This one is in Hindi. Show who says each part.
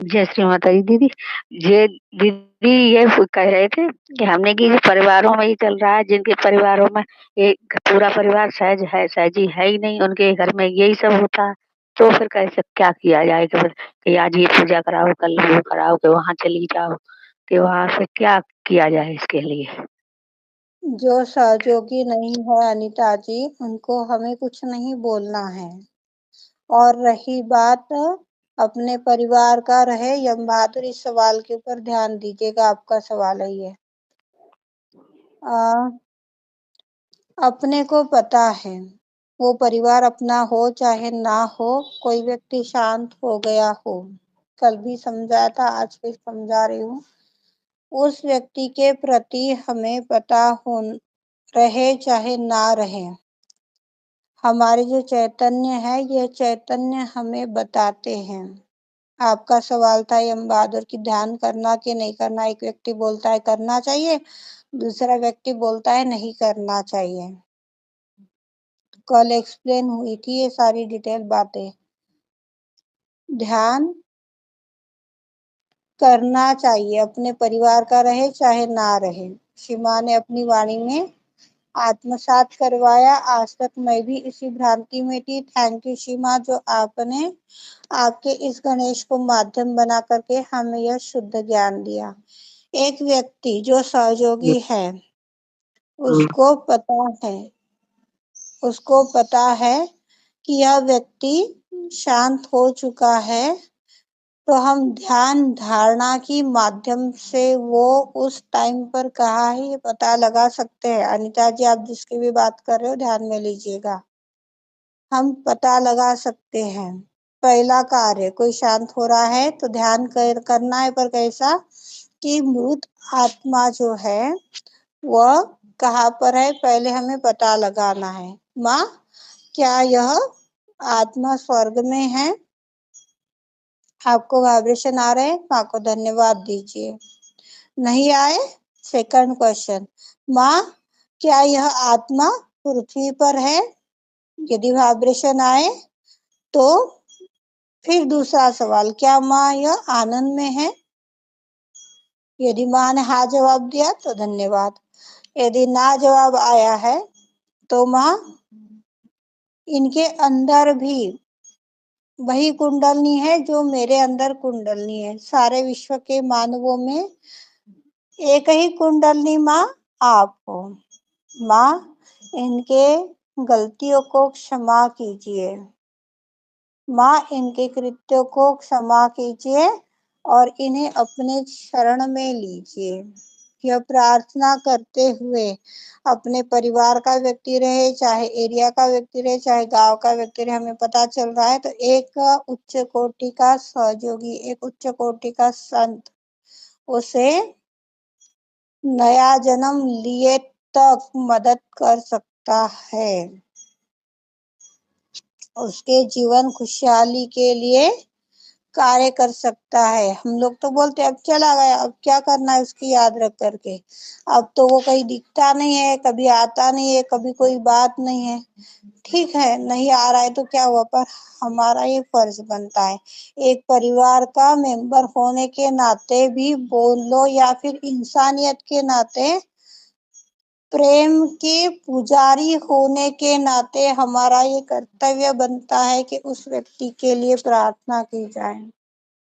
Speaker 1: जय श्री माता दी दीदी। ये दीदी ये कह रहे थे कि हमने कि परिवारों में ही चल रहा है, जिनके परिवारों में एक पूरा परिवार सहज है, सहजी है ही नहीं, उनके घर में यही सब होता है। तो फिर कैसे क्या किया जाए कि आज ये पूजा कराओ, कल वो कराओ, कि वहाँ चली जाओ, कि वहाँ से क्या किया जाए इसके लिए?
Speaker 2: जो सहयोगी नहीं है अनीता जी, उनको हमें कुछ नहीं बोलना है। और रही बात अपने परिवार का रहे यम बहादुर, इस सवाल के ऊपर ध्यान दीजिएगा, आपका सवाल है ये। आ, अपने को पता है, वो परिवार अपना हो चाहे ना हो, कोई व्यक्ति शांत हो गया हो, कल भी समझाया था, आज भी समझा रही हूँ, उस व्यक्ति के प्रति हमें पता हो, रहे चाहे ना रहे, हमारे जो चैतन्य है, ये चैतन्य हमें बताते हैं। आपका सवाल था यम बहादुर की ध्यान करना कि नहीं करना। एक व्यक्ति बोलता है करना चाहिए, दूसरा व्यक्ति बोलता है नहीं करना चाहिए। कल एक्सप्लेन हुई थी ये सारी डिटेल बातें। ध्यान करना चाहिए, अपने परिवार का रहे चाहे ना रहे। सीमा ने अपनी वाणी में आत्मसात करवाया। आज तक मैं भी इसी भ्रांति में थी। थैंक यू सीमा, जो आपने आपके इस गणेश को माध्यम बना करके हमें यह शुद्ध ज्ञान दिया। एक व्यक्ति जो
Speaker 1: जी।
Speaker 2: सहयोगी है,
Speaker 1: हुँ।
Speaker 2: उसको पता है कि यह व्यक्ति शांत हो चुका है, तो हम ध्यान धारणा की माध्यम से वो उस टाइम पर कहाँ है ये पता लगा सकते हैं। अनीता जी, आप जिसकी भी बात कर रहे हो ध्यान में लीजिएगा। हम पता लगा सकते हैं। पहला कार्य, कोई शांत हो रहा है तो ध्यान करना है, पर कैसा कि मृत आत्मा जो है वह कहाँ पर है, पहले हमें पता लगाना है। माँ, क्या यह आत्मा स्वर्ग में है? आपको वाइब्रेशन आ रहे हैं, माँ को धन्यवाद दीजिए। नहीं आए? सेकंड क्वेश्चन, माँ, क्या यह आत्मा पृथ्वी पर है? यदि वाइब्रेशन आए तो फिर दूसरा सवाल, क्या माँ यह आनंद में है? यदि माँ ने हाँ जवाब दिया तो धन्यवाद। यदि ना जवाब आया है तो माँ, इनके अंदर भी वही कुंडलनी है जो मेरे अंदर कुंडलनी है। सारे विश्व के मानवों में एक ही कुंडलनी माँ आप हो। माँ, इनके गलतियों को क्षमा कीजिए। माँ, इनके कृत्यों को क्षमा कीजिए और इन्हें अपने शरण में लीजिए। यह प्रार्थना करते हुए अपने परिवार का व्यक्ति रहे, चाहे एरिया का व्यक्ति रहे, चाहे गांव का व्यक्ति रहे, हमें पता चल रहा है तो एक उच्च कोटि का सहयोगी, एक उच्च कोटि का संत उसे नया जन्म लिए तक मदद कर सकता है। उसके जीवन खुशहाली के लिए कार्य कर सकता है। हम लोग तो बोलते अब चला गया, अब क्या करना है उसकी याद रख करके। अब तो वो कहीं दिखता नहीं है, कभी आता नहीं है, कभी कोई बात नहीं है। ठीक है, नहीं आ रहा है तो क्या हुआ, पर हमारा ये फर्ज बनता है एक परिवार का मेंबर होने के नाते भी बोलो, या फिर इंसानियत के नाते, प्रेम के पुजारी होने के नाते हमारा ये कर्तव्य बनता है कि उस व्यक्ति के लिए प्रार्थना की जाए।